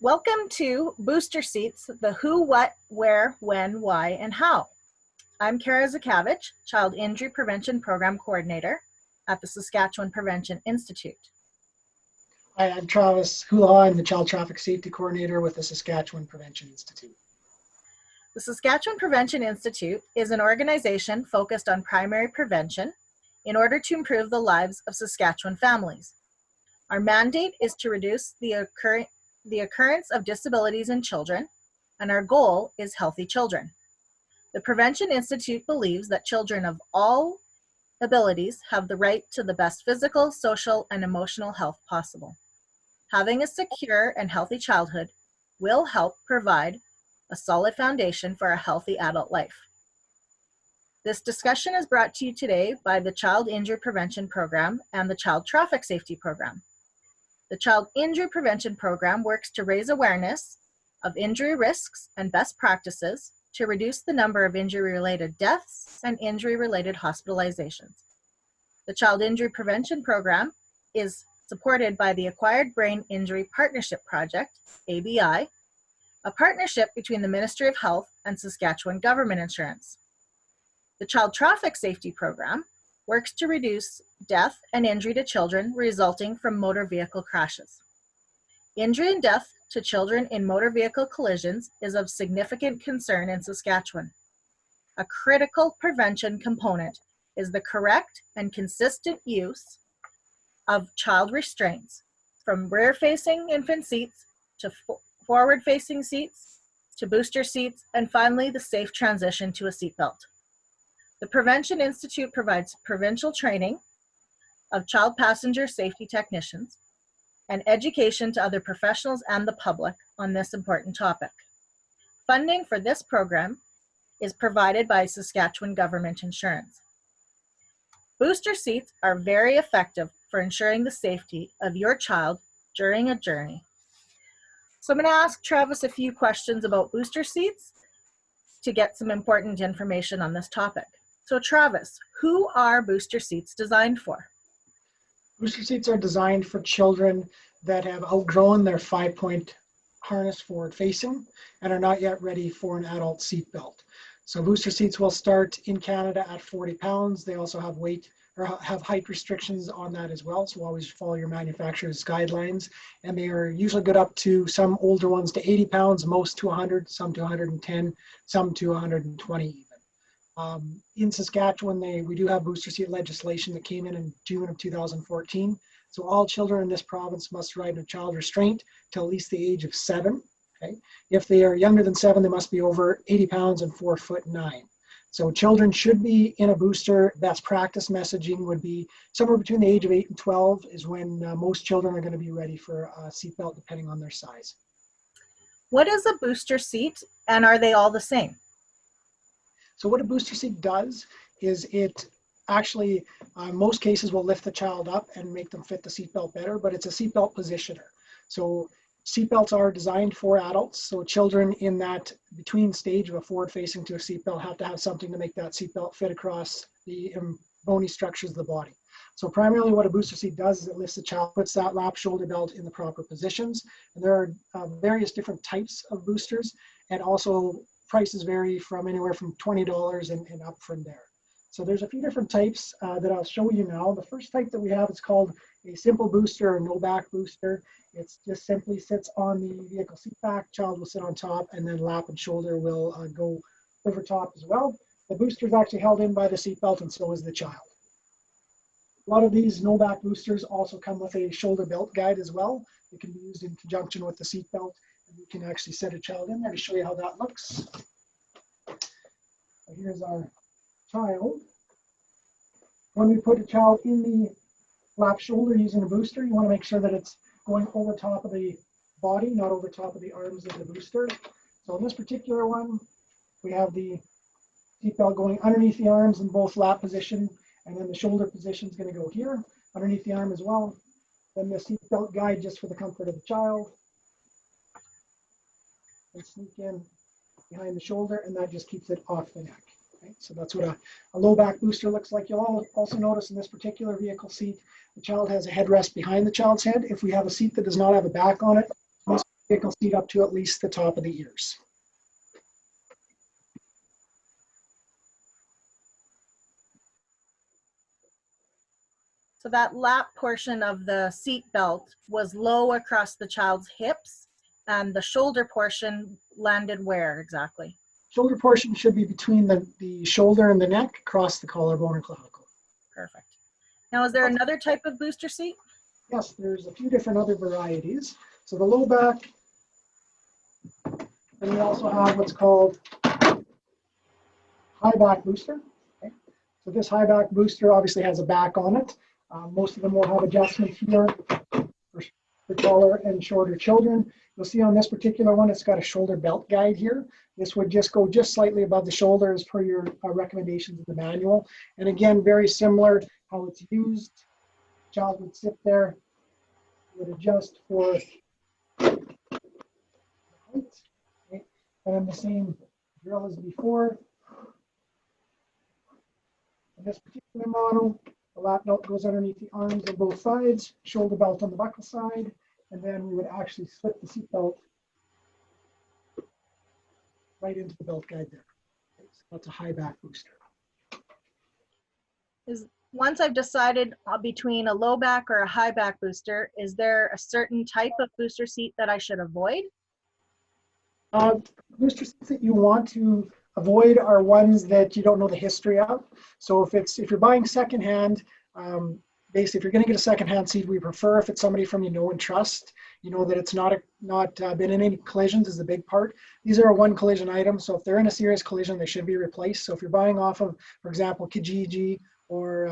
Welcome to Booster Seats, the who, what, where, when, why, and how. I'm Cara Zukewich, Child Injury Prevention Program Coordinator at the Saskatchewan Prevention Institute. Hi, I'm Travis Holeha. I'm the Child Traffic Safety Coordinator with the Saskatchewan Prevention Institute. The Saskatchewan Prevention Institute is an organization focused on primary prevention in order to improve the lives of Saskatchewan families. Our mandate is to reduce the occurrence of disabilities in children, and our goal is healthy children. The Prevention Institute believes that children of all abilities have the right to the best physical, social, and emotional health possible. Having a secure and healthy childhood will help provide a solid foundation for a healthy adult life. This discussion is brought to you today by the Child Injury Prevention Program and the Child Traffic Safety Program. The Child Injury Prevention Program works to raise awareness of injury risks and best practices to reduce the number of injury-related deaths and injury-related hospitalizations. The Child Injury Prevention Program is supported by the Acquired Brain Injury Partnership Project, ABI, a partnership between the Ministry of Health and Saskatchewan Government Insurance. The Child Traffic Safety Program works to reduce death and injury to children resulting from motor vehicle crashes. Injury and death to children in motor vehicle collisions is of significant concern in Saskatchewan. A critical prevention component is the correct and consistent use of child restraints, from rear-facing infant seats to forward-facing seats to booster seats, and finally the safe transition to a seatbelt. The Prevention Institute provides provincial training of child passenger safety technicians and education to other professionals and the public on this important topic. Funding for this program is provided by Saskatchewan Government Insurance. Booster seats are very effective for ensuring the safety of your child during a journey. So I'm going to ask Travis a few questions about booster seats to get some important information on this topic. So Travis, who are booster seats designed for? Booster seats are designed for children that have outgrown their 5-point harness forward facing and are not yet ready for an adult seat belt. So booster seats will start in Canada at 40 pounds. They also have weight or have height restrictions on that as well. So always follow your manufacturer's guidelines. And they are usually good up to some older ones to 80 pounds, most to 100, some to 110, some to 120 even. In Saskatchewan, we do have booster seat legislation that came in June of 2014. So all children in this province must ride in a child restraint till at least the age of 7. Okay? If they are younger than 7, they must be over 80 pounds and 4'9". So children should be in a booster. Best practice messaging would be somewhere between the age of 8 and 12 is when most children are going to be ready for a seatbelt, depending on their size. What is a booster seat, and are they all the same? So what a booster seat does is it actually, most cases will lift the child up and make them fit the seatbelt better, but it's a seatbelt positioner. So seatbelts are designed for adults. So children in that between stage of a forward facing to a seatbelt have to have something to make that seatbelt fit across the bony structures of the body. So primarily what a booster seat does is it lifts the child, puts that lap shoulder belt in the proper positions. And there are various different types of boosters, and also prices vary from anywhere from $20 and up from there. So there's a few different types that I'll show you now. The first type that we have is called a simple booster or no back booster. It just simply sits on the vehicle seat back, child will sit on top, and then lap and shoulder will go over top as well. The booster is actually held in by the seatbelt, and so is the child. A lot of these no back boosters also come with a shoulder belt guide as well. It can be used in conjunction with the seatbelt. You can actually set a child in there to show you how that looks. So here's our child. When we put a child in the lap shoulder using a booster, you want to make sure that it's going over top of the body, not over top of the arms of the booster. So in this particular one, we have the seatbelt going underneath the arms in both lap position, and then the shoulder position is going to go here, underneath the arm as well. Then the seatbelt guide just for the comfort of the child. And sneak in behind the shoulder, and that just keeps it off the neck. Okay? So that's what a low back booster looks like. You'll also notice in this particular vehicle seat, the child has a headrest behind the child's head. If we have a seat that does not have a back on it, most vehicle seat up to at least the top of the ears. So that lap portion of the seat belt was low across the child's hips, and the shoulder portion landed where exactly? Shoulder portion should be between the shoulder and the neck, across the collarbone or clavicle. Perfect. Now, is there another type of booster seat? Yes, there's a few different other varieties. So the low back, and we also have what's called high back booster. Okay. So this high back booster obviously has a back on it. Most of them will have adjustments here for taller and shorter children. You'll see on this particular one, it's got a shoulder belt guide here. This would just go just slightly above the shoulder as per your recommendations in the manual. And again, very similar how it's used. The child would sit there, would adjust for height, okay. And then the same drill as before. In this particular model, the lap belt goes underneath the arms on both sides, shoulder belt on the buckle side, and then we would actually slip the seat belt right into the belt guide there. Okay, so that's a high back booster. Once I've decided between a low back or a high back booster, is there a certain type of booster seat that I should avoid? Booster seats that you want to avoid are ones that you don't know the history of. So if you're buying secondhand, basically if you're going to get a secondhand seat, we prefer if it's somebody from you know and trust. You know that it's not been in any collisions is the big part. These are a one collision item, so if they're in a serious collision, they should be replaced. So if you're buying off of, for example, Kijiji or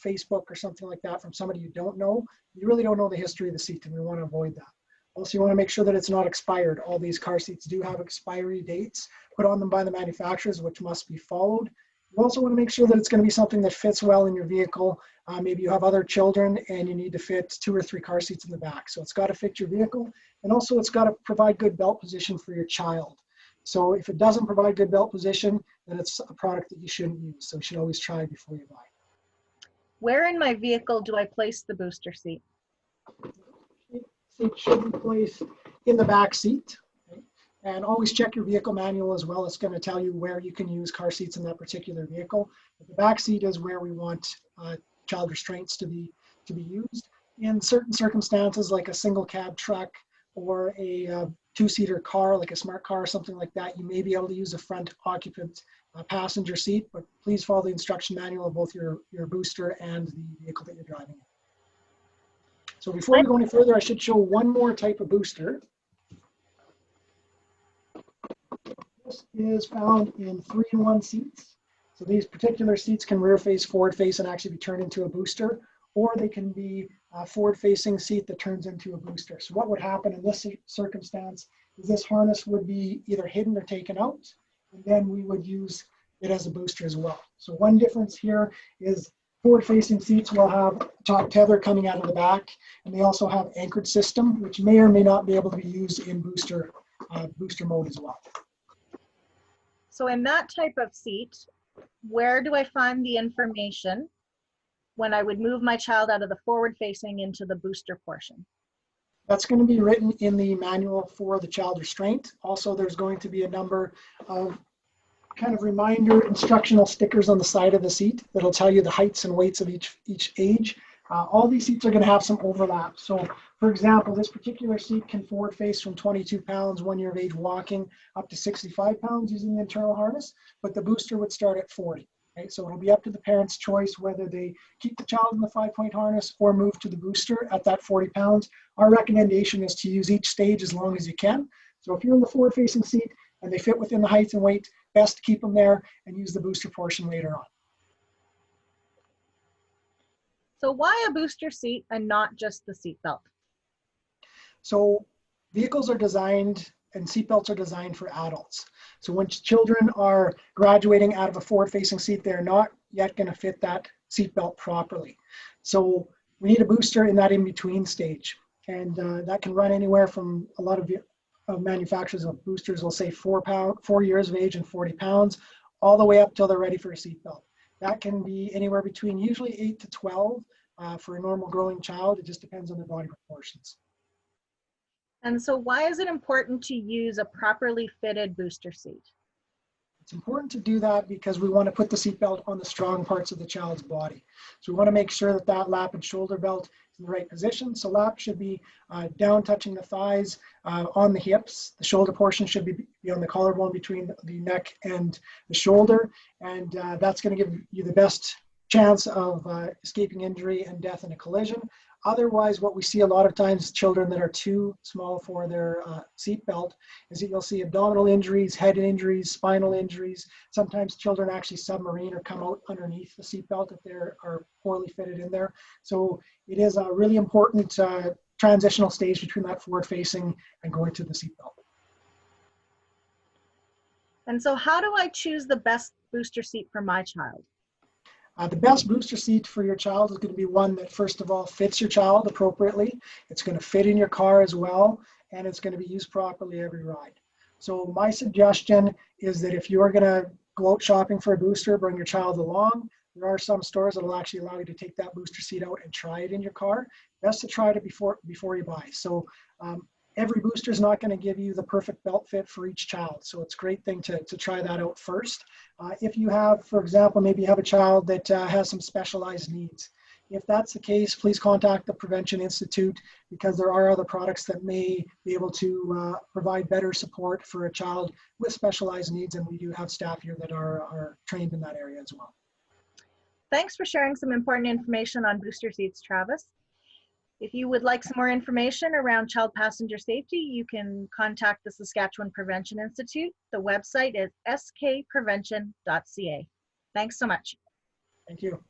Facebook or something like that from somebody you don't know, you really don't know the history of the seat, and we want to avoid that. Also, you want to make sure that it's not expired. All these car seats do have expiry dates put on them by the manufacturers, which must be followed. You also want to make sure that it's going to be something that fits well in your vehicle. Maybe you have other children and you need to fit 2 or 3 car seats in the back. So it's got to fit your vehicle, and also it's got to provide good belt position for your child. So if it doesn't provide good belt position, then it's a product that you shouldn't use. So you should always try before you buy. Where in my vehicle do I place the booster seat? Seat should be placed in the back seat. Okay? And always check your vehicle manual as well. It's going to tell you where you can use car seats in that particular vehicle. But the back seat is where we want child restraints to be used. In certain circumstances, like a single cab truck or a 2-seater car, like a smart car or something like that, you may be able to use a front occupant passenger seat, but please follow the instruction manual of both your booster and the vehicle that you're driving in. So before we go any further, I should show one more type of booster. This is found in 3-in-1 seats. So these particular seats can rear face, forward face, and actually be turned into a booster, or they can be a forward facing seat that turns into a booster. So what would happen in this circumstance is this harness would be either hidden or taken out, and then we would use it as a booster as well. So one difference here is forward-facing seats will have top tether coming out of the back, and they also have anchored system, which may or may not be able to be used in booster mode as well. So in that type of seat, where do I find the information when I would move my child out of the forward-facing into the booster portion? That's going to be written in the manual for the child restraint. Also, there's going to be a number of kind of reminder instructional stickers on the side of the seat that'll tell you the heights and weights of each age. All these seats are going to have some overlap. So for example, this particular seat can forward face from 22 pounds 1 year of age walking up to 65 pounds using the internal harness, but the booster would start at 40. Okay? So it'll be up to the parent's choice whether they keep the child in the 5-point harness or move to the booster at that 40 pounds. Our recommendation is to use each stage as long as you can. So if you're in the forward facing seat and they fit within the height and weight, best to keep them there and use the booster portion later on. So why a booster seat and not just the seat belt? So vehicles are designed and seatbelts are designed for adults. So when children are graduating out of a forward-facing seat, they're not yet going to fit that seatbelt properly. So we need a booster in that in-between stage. And that can run anywhere from a lot of manufacturers of boosters will say 4 years of age and 40 pounds, all the way up till they're ready for a seatbelt. That can be anywhere between usually 8 to 12 for a normal growing child. It just depends on their body proportions. And so why is it important to use a properly fitted booster seat? It's important to do that because we want to put the seatbelt on the strong parts of the child's body. So we want to make sure that that lap and shoulder belt is in the right position. So lap should be down touching the thighs, on the hips. The shoulder portion should be on the collarbone between the neck and the shoulder. And that's going to give you the best chance of escaping injury and death in a collision. Otherwise, what we see a lot of times, children that are too small for their seatbelt, is that you'll see abdominal injuries, head injuries, spinal injuries. Sometimes children actually submarine or come out underneath the seatbelt if they are poorly fitted in there. So it is a really important transitional stage between that forward facing and going to the seatbelt. And so how do I choose the best booster seat for my child? The best booster seat for your child is going to be one that, first of all, fits your child appropriately. It's going to fit in your car as well, and it's going to be used properly every ride. So my suggestion is that if you're going to go out shopping for a booster, bring your child along. There are some stores that will actually allow you to take that booster seat out and try it in your car. Best to try it before you buy. So every booster is not going to give you the perfect belt fit for each child. So it's a great thing to try that out first. If you have, for example, maybe you have a child that has some specialized needs. If that's the case, please contact the Prevention Institute, because there are other products that may be able to provide better support for a child with specialized needs, and we do have staff here that are trained in that area as well. Thanks for sharing some important information on booster seats, Travis. If you would like some more information around child passenger safety, you can contact the Saskatchewan Prevention Institute. The website is skprevention.ca. Thanks so much. Thank you.